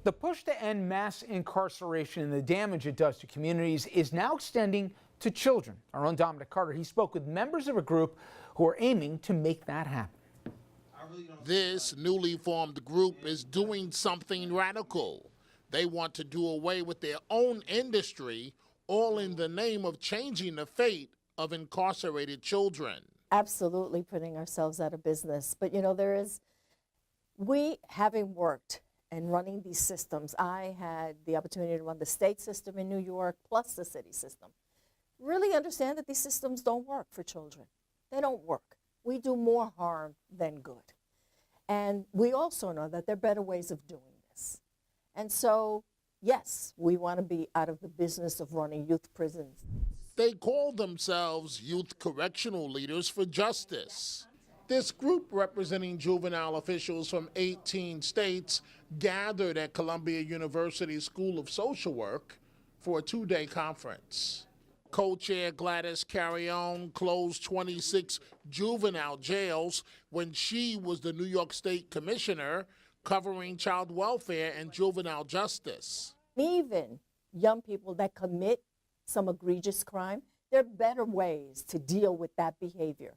The push to end mass incarceration and the damage it does to communities is now extending to children. Our own Dominic Carter, he spoke with members of a group who are aiming to make that happen. This newly formed group is doing something radical. They want to do away with their own industry, all in the name of changing the fate of incarcerated children. Absolutely putting ourselves out of business. But you know, we having worked and running these systems, I had the opportunity to run the state system in New York plus the city system. Really understand that these systems don't work for children. They don't work. We do more harm than good. And we also know that there are better ways of doing this. And so, yes, we want to be out of the business of running youth prisons. They call themselves Youth Correctional Leaders for Justice. This group, representing juvenile officials from 18 states, gathered at Columbia University School of Social Work for a two-day conference. Co-chair GLADYS CARRION closed 26 juvenile jails when she was the New York State Commissioner covering child welfare and juvenile justice. Even young people that commit some egregious crime, there are better ways to deal with that behavior.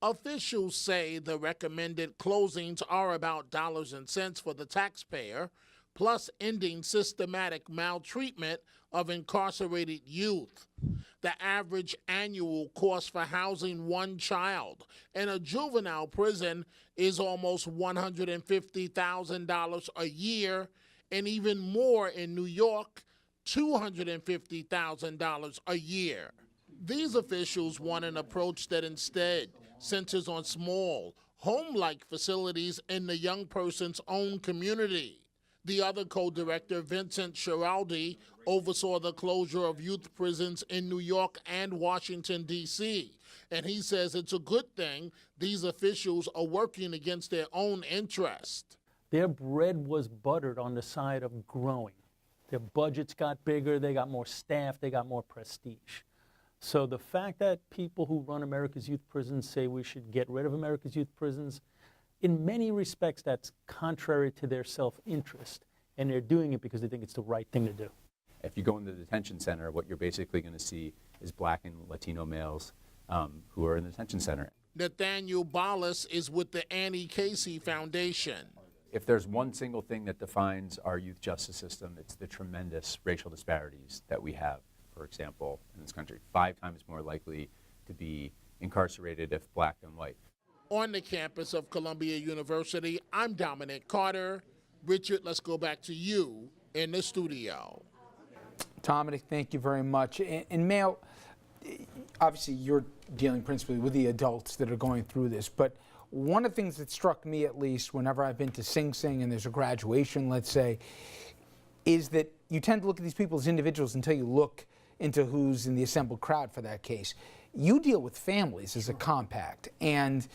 Officials say the recommended closings are about dollars and cents for the taxpayer, plus ending systematic maltreatment of incarcerated youth. The average annual cost for housing one child in a juvenile prison is almost $150,000 a year, and even more in New York, $250,000 a year. These officials want an approach that instead centers on small, home-like facilities in the young person's own community. The other co-director, VINCENT, SCHIRALDI, oversaw the closure of youth prisons in New York and Washington, D.C., and he says it's a good thing these officials are working against their own interest. Their bread was buttered on the side of growing. Their budgets got bigger, they got more staff, they got more prestige. So the fact that people who run America's youth prisons say we should get rid of America's youth prisons, in many respects that's contrary to their self-interest, and they're doing it because they think it's the right thing to do. If you go in the detention center, what you're basically going to see is Black and Latino males who are in the detention center. NATHANIEL BALIS is with the Annie Casey Foundation. If there's one single thing that defines our youth justice system, it's the tremendous racial disparities that we have. For example, in this country, 5 times more likely to be incarcerated if Black than white. On the campus of Columbia University, I'm Dominic Carter. Richard, let's go back to you in the studio. Dominic, thank you very much. And Mayo, obviously you're dealing principally with the adults that are going through this, but one of the things that struck me, at least, whenever I've been to Sing Sing and there's a graduation, let's say, is that you tend to look at these people as individuals until you look into who's in the assembled crowd for that case. You deal with families as a compact, and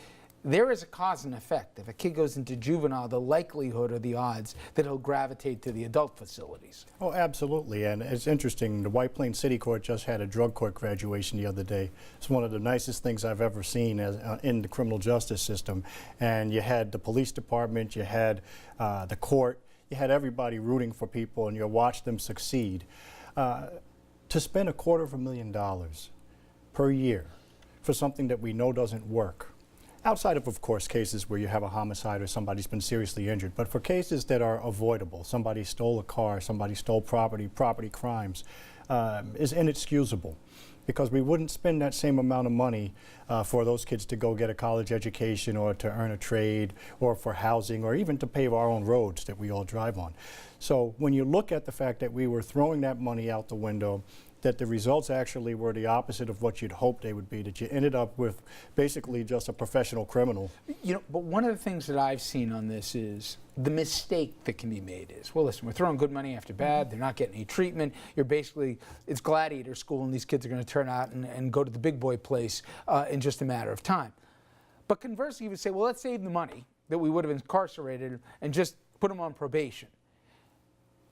there is a cause and effect. If a kid goes into juvenile, the likelihood or the odds that he'll gravitate to the adult facilities. Oh, absolutely. And it's interesting, the White Plains City Court just had a drug court graduation the other day. It's one of the nicest things I've ever seen in the criminal justice system. And you had the police department, you had the court, you had everybody rooting for people, and you watched them succeed. To spend $250,000 per year for something that we know doesn't work, outside of course, cases where you have a homicide or somebody's been seriously injured, but for cases that are avoidable, somebody stole a car, somebody stole property crimes, is inexcusable. Because we wouldn't spend that same amount of money for those kids to go get a college education or to earn a trade or for housing or even to pave our own roads that we all drive on. So when you look at the fact that we were throwing that money out the window, that the results actually were the opposite of what you'd hoped they would be, that you ended up with basically just a professional criminal. You know, but one of the things that I've seen on this is the mistake that can be made is, well, listen, we're throwing good money after bad, they're not getting any treatment, you're basically, it's gladiator school and these kids are going to turn out and go to the big boy place in just a matter of time. But conversely, you would say, well, let's save the money that we would have incarcerated and just put them on probation.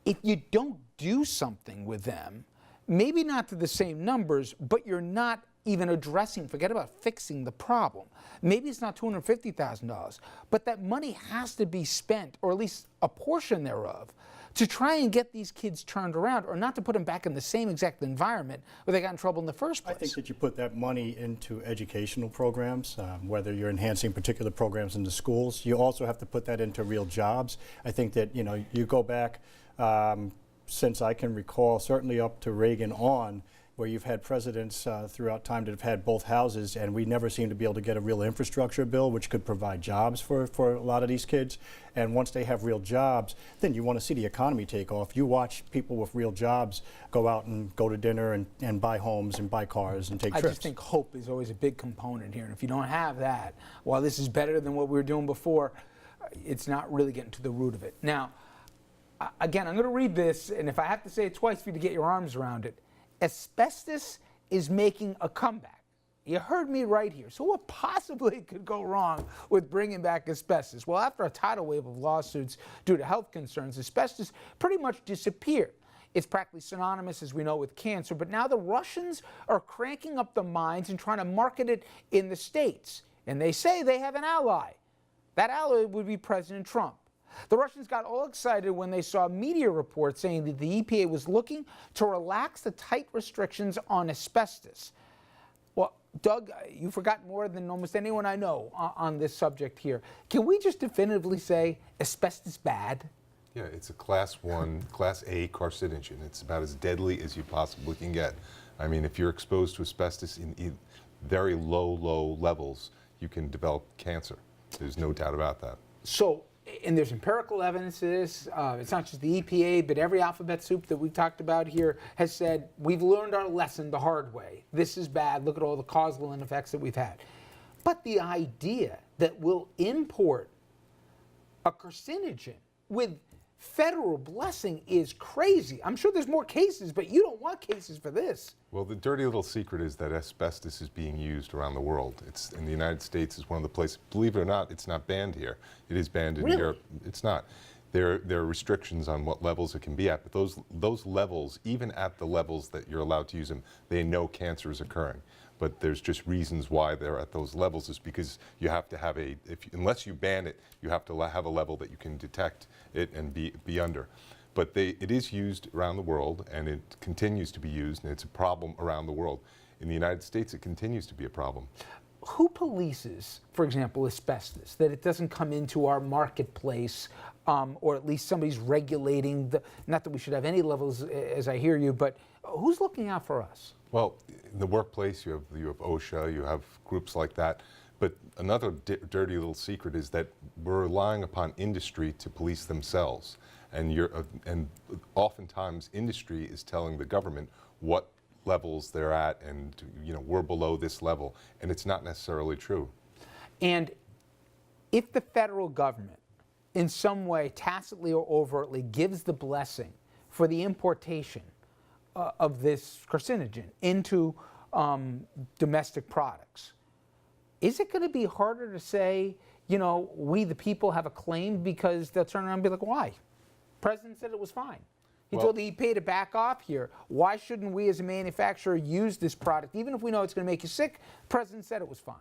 If you don't do something with them, maybe not to the same numbers, but you're not even addressing, forget about fixing the problem. Maybe it's not $250,000, but that money has to be spent, or at least a portion thereof, to try and get these kids turned around, or not to put them back in the same exact environment where they got in trouble in the first place. I think that you put that money into educational programs, whether you're enhancing particular programs in the schools. You also have to put that into real jobs. I think that, you know, you go back, since I can recall, certainly up to Reagan on, where you've had presidents throughout time that have had both houses, and we never seem to be able to get a real infrastructure bill which could provide jobs for a lot of these kids. And once they have real jobs, then you want to see the economy take off. You watch people with real jobs go out and go to dinner and buy homes and buy cars and take trips. I just think hope is always a big component here. And if you don't have that, while this is better than what we were doing before, it's not really getting to the root of it. Now, again, I'm going to read this, and if I have to say it twice for you to get your arms around it, asbestos is making a comeback. You heard me right here. So what possibly could go wrong with bringing back asbestos? Well, after a tidal wave of lawsuits due to health concerns, asbestos pretty much disappeared. It's practically synonymous, as we know, with cancer, but now the Russians are cranking up the mines and trying to market it in the States. And they say they have an ally. That ally would be President Trump. The Russians got all excited when they saw media reports saying that the EPA was looking to relax the tight restrictions on asbestos. Well, Doug, you forgot more than almost anyone I know on this subject here. Can we just definitively say asbestos bad? Yeah, it's a class A carcinogen. It's about as deadly as you possibly can get. I mean, if you're exposed to asbestos in very low levels, you can develop cancer. There's no doubt about that. So, and there's empirical evidence to this. It's not just the EPA, but every alphabet soup that we've talked about here has said, we've learned our lesson the hard way. This is bad. Look at all the causal effects that we've had. But the idea that we'll import a carcinogen with federal blessing is crazy. I'm sure there's more cases, but you don't want cases for this. Well, the dirty little secret is that asbestos is being used around the world. It's in the United States is one of the places, believe it or not, it's not banned here. It is banned in Europe. It's not. There are restrictions on what levels it can be at, but those levels, even at the levels that you're allowed to use them, they know cancer is occurring. But there's just reasons why they're at those levels, is because you have to have unless you ban it, you have to have a level that you can detect it and be under. But it is used around the world, and it continues to be used, and it's a problem around the world. In the United States, it continues to be a problem. Who polices, for example, asbestos, that it doesn't come into our marketplace, or at least somebody's regulating not that we should have any levels, as I hear you, but who's looking out for us? Well, in the workplace, you have OSHA, you have groups like that. But another dirty little secret is that we're relying upon industry to police themselves. And oftentimes industry is telling the government what levels they're at, and we're below this level, and it's not necessarily true. And if the federal government in some way, tacitly or overtly, gives the blessing for the importation of this carcinogen into domestic products, is it going to be harder to say, we the people have a claim, because they'll turn around and be like, why? The president said it was fine. He told the EPA to back off here. Why shouldn't we as a manufacturer use this product? Even if we know it's going to make you sick, the president said it was fine.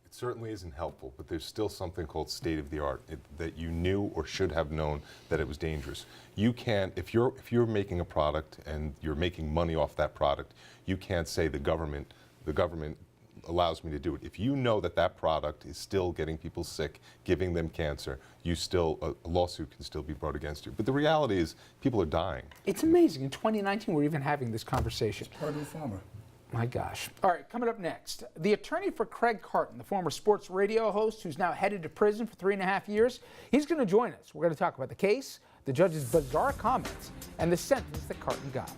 It certainly isn't helpful, but there's still something called state of the art that you knew or should have known that it was dangerous. You can't, if you're making a product and you're making money off that product, you can't say the government allows me to do it. If you know that product is still getting people sick, giving them cancer, a lawsuit can still be brought against you. But the reality is, people are dying. It's amazing. In 2019, we're even having this conversation. Pardon, farmer. My gosh. All right, coming up next, the attorney for Craig Carton, the former sports radio host who's now headed to prison for 3.5 years, he's going to join us. We're going to talk about the case, the judge's bizarre comments, and the sentence that Carton got.